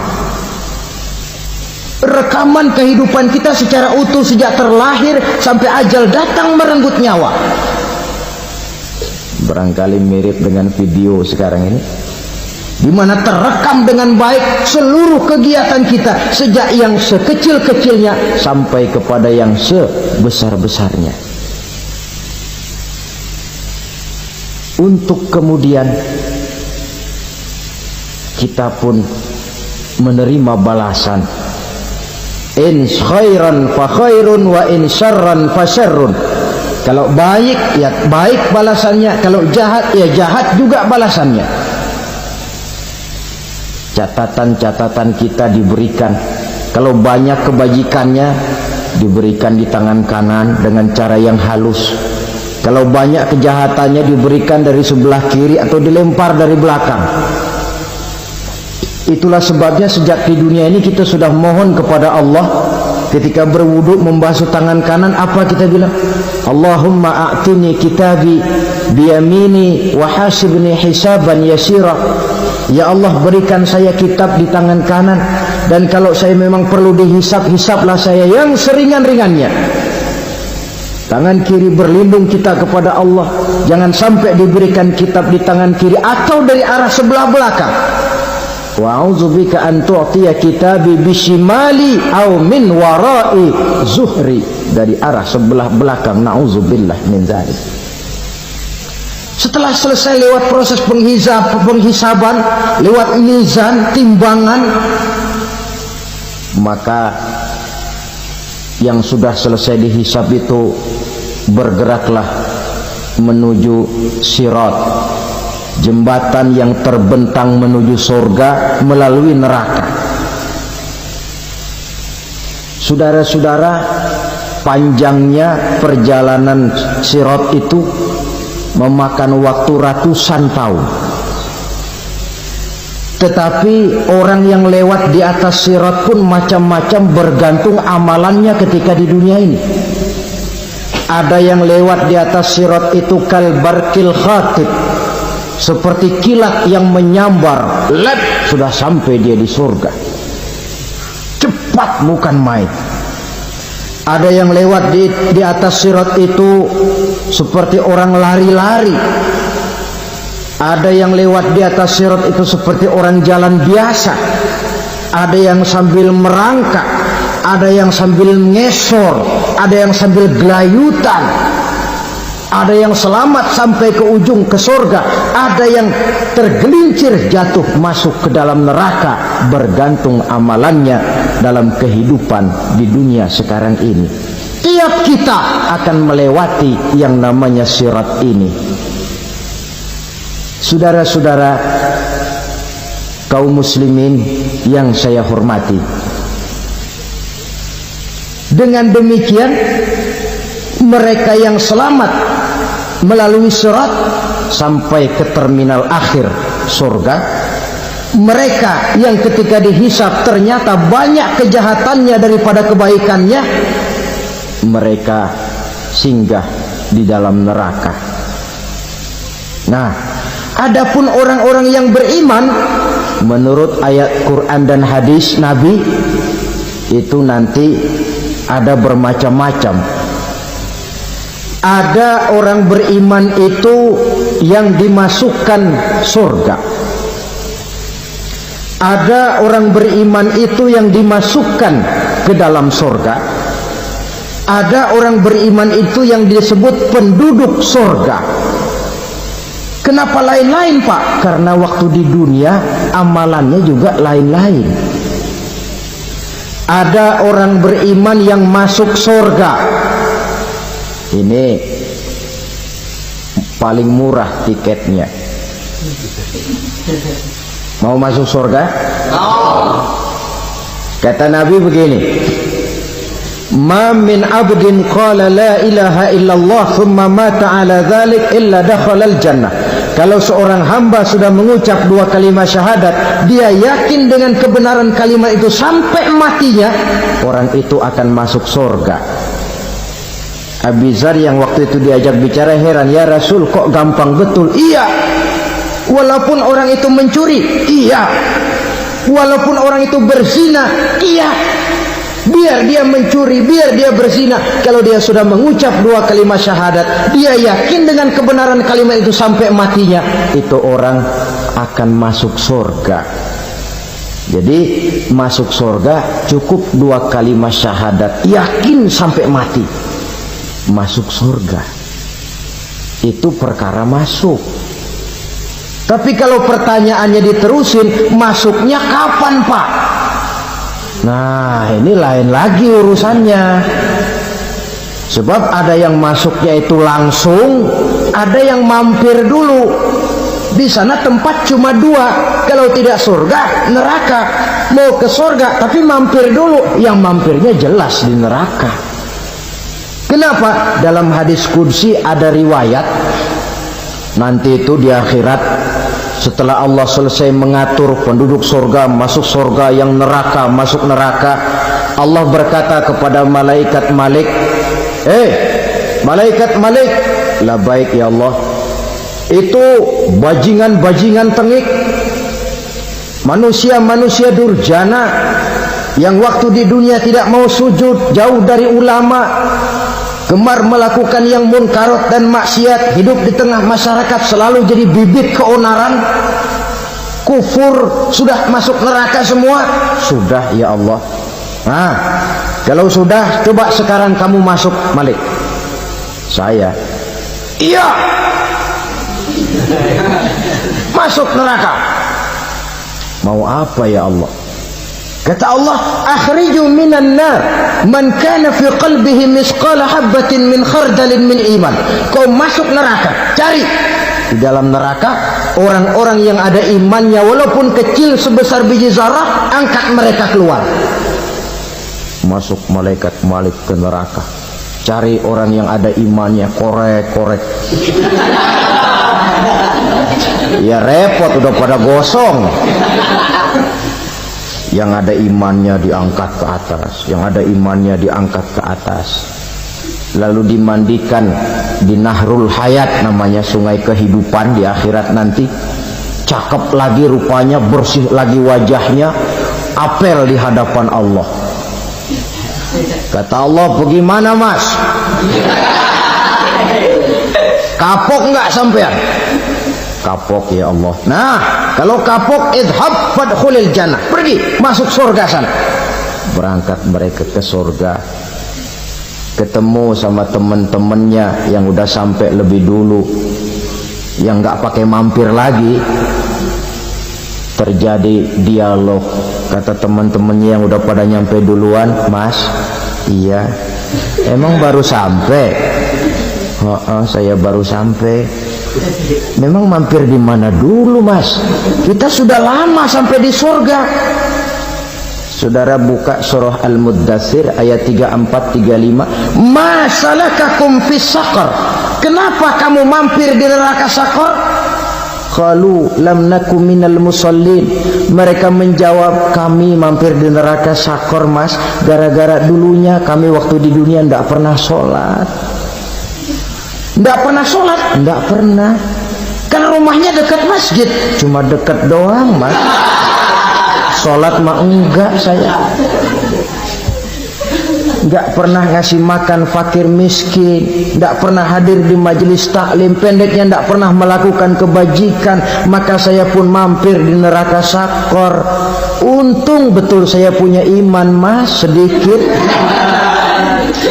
Rekaman kehidupan kita secara utuh sejak terlahir sampai ajal datang merenggut nyawa. Barangkali mirip dengan video sekarang ini, di mana terekam dengan baik seluruh kegiatan kita sejak yang sekecil-kecilnya sampai kepada yang sebesar-besarnya. Untuk kemudian kita pun menerima balasan. In khairan fa khairun wa in syarran fa syarrun. Kalau baik ya baik balasannya, kalau jahat ya jahat juga balasannya. Catatan-catatan kita diberikan. Kalau banyak kebajikannya diberikan di tangan kanan dengan cara yang halus. Kalau banyak kejahatannya diberikan dari sebelah kiri atau dilempar dari belakang. Itulah sebabnya sejak di dunia ini kita sudah mohon kepada Allah ketika berwudu membasuh tangan kanan, apa kita bilang? Allahumma a'tini kitabi biyamini wa hasibni hisaban yasira. Ya Allah, berikan saya kitab di tangan kanan, dan kalau saya memang perlu dihisap, hisaplah saya yang seringan-ringannya. Tangan kiri berlindung kita kepada Allah, jangan sampai diberikan kitab di tangan kiri atau dari arah sebelah belakang. Wa a'udzubika an tu'tiya kitabi bishimali aw min wara'i zuhri, dari arah sebelah belakang. Na'udzubillah min dzalik. Setelah selesai lewat proses penghisaban, lewat mizan, timbangan, maka yang sudah selesai dihisab itu bergeraklah menuju sirat, jembatan yang terbentang menuju surga melalui neraka. Saudara-saudara, panjangnya perjalanan sirat itu memakan waktu ratusan tahun. Tetapi orang yang lewat di atas sirat pun macam-macam, bergantung amalannya ketika di dunia ini. Ada yang lewat di atas sirat itu kalbarkil khatib, seperti kilat yang menyambar, sudah sampai dia di surga. Cepat bukan main. Ada yang lewat di atas sirat itu seperti orang lari-lari. Ada yang lewat di atas sirat itu seperti orang jalan biasa. Ada yang sambil merangkak, ada yang sambil ngesor, ada yang sambil gelayutan. Ada yang selamat sampai ke ujung ke surga, ada yang tergelincir jatuh masuk ke dalam neraka, bergantung amalannya dalam kehidupan di dunia sekarang ini. Tiap kita akan melewati yang namanya sirat ini. Saudara-saudara kaum muslimin yang saya hormati, dengan demikian mereka yang selamat melalui sirat sampai ke terminal akhir surga, mereka yang ketika dihisab ternyata banyak kejahatannya daripada kebaikannya, mereka singgah di dalam neraka. Nah, adapun orang-orang yang beriman menurut ayat Quran dan hadis Nabi itu nanti ada bermacam-macam. Ada orang beriman itu yang dimasukkan surga. Ada orang beriman itu yang dimasukkan ke dalam surga. Ada orang beriman itu yang disebut penduduk surga. Kenapa lain-lain, Pak? Karena waktu di dunia amalannya juga lain-lain. Ada orang beriman yang masuk surga. Ini paling murah tiketnya. Mau masuk surga? Kata Nabi begini, ma min abdin qala la ilaha illallah thumma mata ala dhalik illa dakhala al-jannah. Kalau seorang hamba sudah mengucap dua kalimat syahadat, dia yakin dengan kebenaran kalimat itu sampai matinya, orang itu akan masuk surga. Abi Dzar yang waktu itu diajak bicara heran, ya Rasul kok gampang betul? Iya, walaupun orang itu mencuri, iya, walaupun orang itu berzina, iya, biar dia mencuri, biar dia berzina, kalau dia sudah mengucap dua kalimat syahadat, dia yakin dengan kebenaran kalimat itu sampai matinya, itu orang akan masuk surga. Jadi masuk surga cukup dua kalimat syahadat, yakin sampai mati, masuk surga. Itu perkara masuk. Tapi kalau pertanyaannya diterusin, masuknya kapan, Pak? Nah, ini lain lagi urusannya. Sebab ada yang masuknya itu langsung, ada yang mampir dulu. Di sana tempat cuma dua, kalau tidak surga, neraka. Mau ke surga tapi mampir dulu, yang mampirnya jelas di neraka. Kenapa? Dalam hadis qudsi ada riwayat, nanti itu di akhirat setelah Allah selesai mengatur penduduk surga masuk surga, yang neraka masuk neraka, Allah berkata kepada malaikat Malik, malaikat Malik, labaik ya Allah, itu bajingan-bajingan tengik, manusia-manusia durjana yang waktu di dunia tidak mau sujud, jauh dari ulama, gemar melakukan yang munkarat dan maksiat, hidup di tengah masyarakat selalu jadi bibit keonaran, kufur, sudah masuk neraka semua. Sudah ya Allah. Nah, kalau sudah, coba sekarang kamu masuk, Malik. Saya. Iya. Masuk neraka. Mau apa ya Allah? Kata Allah, akhriju minan nar man kana fi qalbihi misqala habatin min khardalin min iman. Kau masuk neraka, cari di dalam neraka orang-orang yang ada imannya walaupun kecil sebesar biji zarah, angkat mereka keluar. Masuk malaikat Malik ke neraka, cari orang yang ada imannya, korek-korek. Ya repot, udah pada gosong. Yang ada imannya diangkat ke atas, yang ada imannya diangkat ke atas, lalu dimandikan di Nahrul Hayat, namanya sungai kehidupan di akhirat nanti. Cakep lagi rupanya, bersih lagi wajahnya, apel di hadapan Allah. Kata Allah, bagaimana mas? Kapok nggak sampean? Kapok ya Allah. Nah, kalau kapok, idhab fadkhulil jannah, pergi masuk surga sana. Berangkat mereka ke surga, ketemu sama teman-temannya yang udah sampai lebih dulu, yang nggak pakai mampir lagi. Terjadi dialog. Kata teman-temannya yang udah pada nyampe duluan, mas, iya, emang baru sampai? Saya baru sampai. Memang mampir di mana dulu mas? Kita sudah lama sampai di surga. Saudara buka surah Al-Muddatsir ayat 34-35. Ma salakakum fis saqar? Kenapa kamu mampir di neraka Saqar? Qalu lam naku minal musallin. Mereka menjawab, kami mampir di neraka Saqar mas, gara-gara dulunya kami waktu di dunia tidak pernah sholat. Tidak pernah sholat? Tidak pernah. Karena rumahnya dekat masjid. Cuma dekat doang mas. Sholat mah enggak saya. Enggak pernah ngasih makan fakir miskin. Enggak pernah hadir di majelis taklim. Pendeknya enggak pernah melakukan kebajikan. Maka saya pun mampir di neraka Saqar. Untung betul saya punya iman mas, sedikit.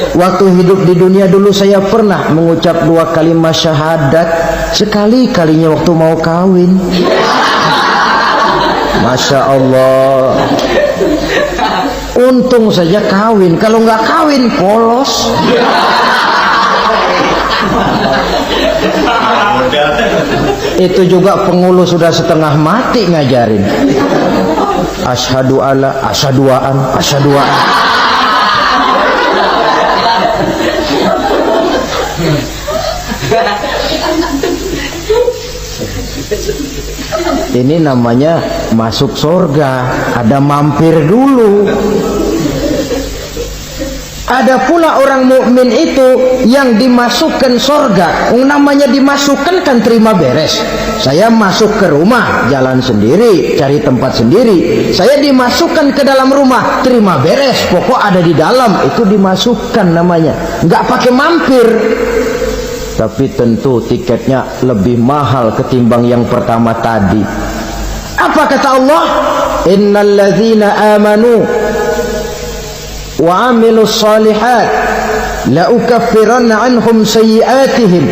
Waktu hidup di dunia dulu saya pernah mengucap 2 kalimat syahadat. Sekali-kalinya waktu mau kawin. Masya Allah. Untung saja kawin. Kalau nggak kawin polos. Itu juga pengulu sudah setengah mati ngajarin. Asyhadu alla, asyaduaan, asyaduaan. Ini namanya masuk surga, ada mampir dulu. Ada pula orang mukmin itu yang dimasukkan surga. Namanya dimasukkan kan terima beres. Saya masuk ke rumah, jalan sendiri, cari tempat sendiri. Saya dimasukkan ke dalam rumah, terima beres. Pokok ada di dalam, itu dimasukkan namanya. Nggak pakai mampir. Tapi tentu tiketnya lebih mahal ketimbang yang pertama tadi. Apa kata Allah? Innal ladzina amanu wa amilus salihat la ukaffiranna anhum sayyi'atihim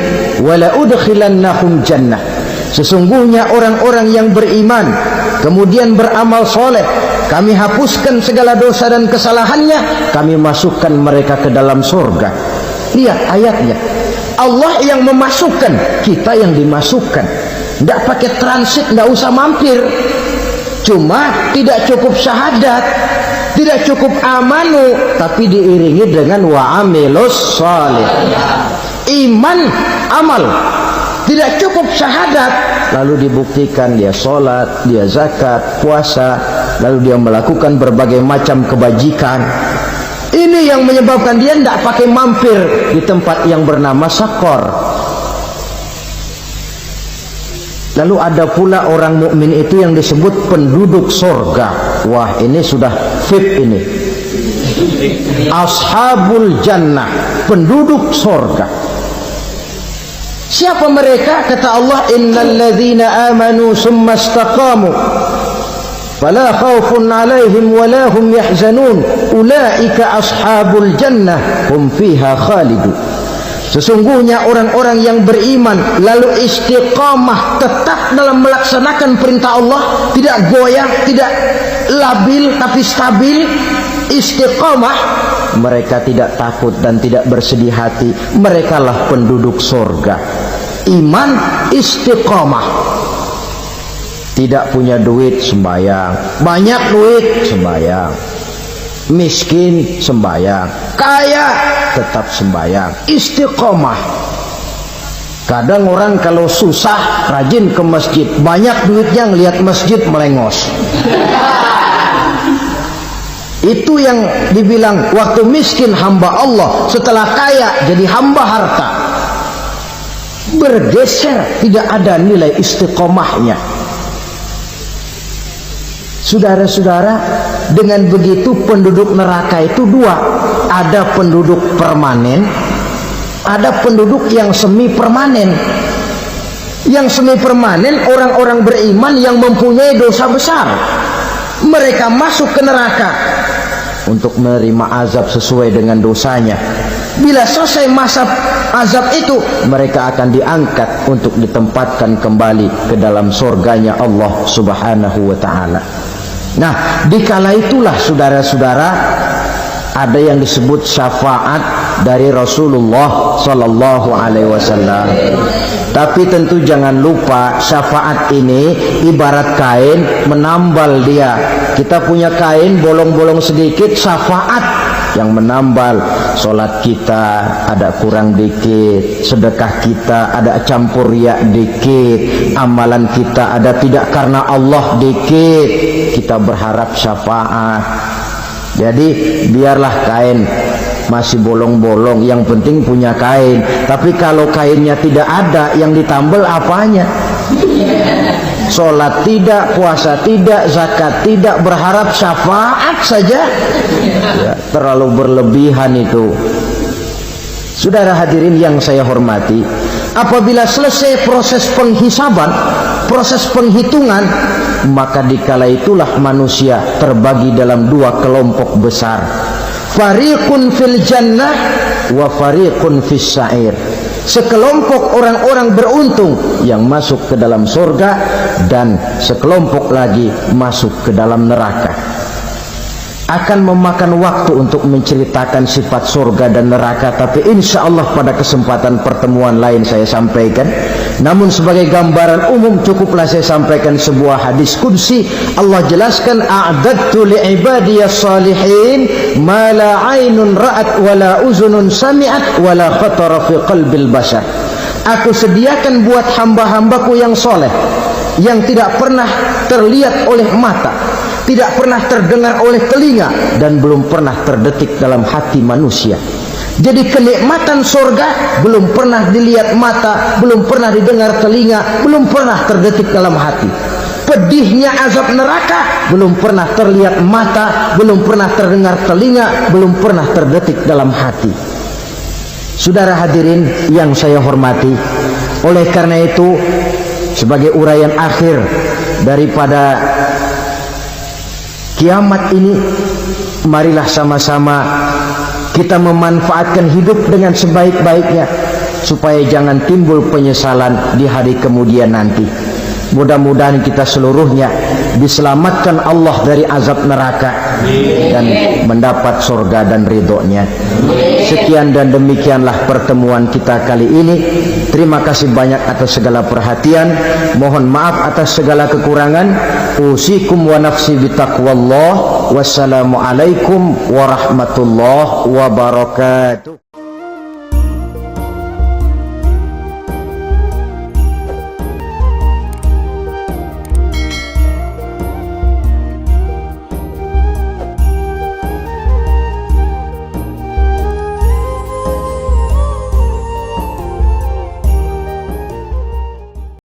wa la udkhilannahum jannah. Sesungguhnya orang-orang yang beriman kemudian beramal soleh, kami hapuskan segala dosa dan kesalahannya, kami masukkan mereka ke dalam surga. Lihat ayatnya. Allah yang memasukkan, kita yang dimasukkan. Tidak pakai transit, tidak usah mampir. Cuma tidak cukup syahadat, tidak cukup amanu, tapi diiringi dengan wa'amilus salih. Iman, amal. Tidak cukup syahadat, lalu dibuktikan dia sholat, dia zakat, puasa, lalu dia melakukan berbagai macam kebajikan. Ini yang menyebabkan dia tidak pakai mampir di tempat yang bernama Saqar. Lalu ada pula orang mukmin itu yang disebut penduduk surga. Wah, ini sudah VIP ini. Ashabul jannah, penduduk surga. Siapa mereka? Kata Allah, innal ladzina amanu summa istaqamu fala khaufun 'alaihim wala hum yahzanun ulaika ashabul jannah hum fiha khalidun. Sesungguhnya orang-orang yang beriman lalu istiqamah tetap dalam melaksanakan perintah Allah, tidak goyah, tidak labil tapi stabil, istiqamah, mereka tidak takut dan tidak bersedih hati, merekalah penduduk surga. Iman istiqamah. Tidak punya duit sembahyang, banyak duit sembahyang, miskin sembahyang, kaya tetap sembahyang, istiqomah. Kadang orang kalau susah rajin ke masjid, banyak duitnya ngelihat masjid melengos. Itu yang dibilang waktu miskin hamba Allah, setelah kaya jadi hamba harta. Bergeser, tidak ada nilai istiqomahnya. Saudara-saudara, dengan begitu penduduk neraka itu dua. Ada penduduk permanen, ada penduduk yang semi permanen. Yang semi permanen orang-orang beriman yang mempunyai dosa besar. Mereka masuk ke neraka untuk menerima azab sesuai dengan dosanya. Bila selesai masa azab itu, mereka akan diangkat untuk ditempatkan kembali ke dalam surganya Allah Subhanahu wa ta'ala. Nah, dikala itulah saudara-saudara ada yang disebut syafaat dari Rasulullah sallallahu alaihi wasallam. Tapi tentu jangan lupa syafaat ini ibarat kain menambal dia. Kita punya kain bolong-bolong sedikit, syafaat yang menambal. Solat kita ada kurang dikit, sedekah kita ada campur riya dikit, amalan kita ada tidak karena Allah dikit, kita berharap syafaat. Jadi biarlah kain masih bolong-bolong, yang penting punya kain. Tapi kalau kainnya tidak ada, yang ditambal apanya? Sholat tidak, puasa tidak, zakat tidak, berharap syafaat saja, ya, terlalu berlebihan itu. Saudara hadirin yang saya hormati, apabila selesai proses penghisaban, proses penghitungan, maka dikala itulah manusia terbagi dalam dua kelompok besar. Fariqun fil jannah wa fariqun fis sa'ir. Sekelompok orang-orang beruntung yang masuk ke dalam surga, dan sekelompok lagi masuk ke dalam neraka. Akan memakan waktu untuk menceritakan sifat surga dan neraka, tapi insya Allah pada kesempatan pertemuan lain saya sampaikan. Namun sebagai gambaran umum cukuplah saya sampaikan sebuah hadis qudsi. Allah jelaskan, a'dadtu li'ibadiyas salihin ma la 'ainun ra'at wa la uzunun sami'at wa la khatara fi qalbil bashar. Aku sediakan buat hamba-hambaku yang soleh, yang tidak pernah terlihat oleh mata, tidak pernah terdengar oleh telinga, dan belum pernah terdetik dalam hati manusia. Jadi kenikmatan surga belum pernah dilihat mata, belum pernah didengar telinga, belum pernah terdetik dalam hati. Pedihnya azab neraka belum pernah terlihat mata, belum pernah terdengar telinga, belum pernah terdetik dalam hati. Saudara hadirin yang saya hormati, oleh karena itu sebagai uraian akhir daripada kiamat ini, marilah sama-sama kita memanfaatkan hidup dengan sebaik-baiknya supaya jangan timbul penyesalan di hari kemudian nanti. Mudah-mudahan kita seluruhnya diselamatkan Allah dari azab neraka dan mendapat surga dan ridhonya. Sekian dan demikianlah pertemuan kita kali ini. Terima kasih banyak atas segala perhatian. Mohon maaf atas segala kekurangan. Usikum wa nafsi bitaqwallah. Wassalamualaikum warahmatullahi wabarakatuh.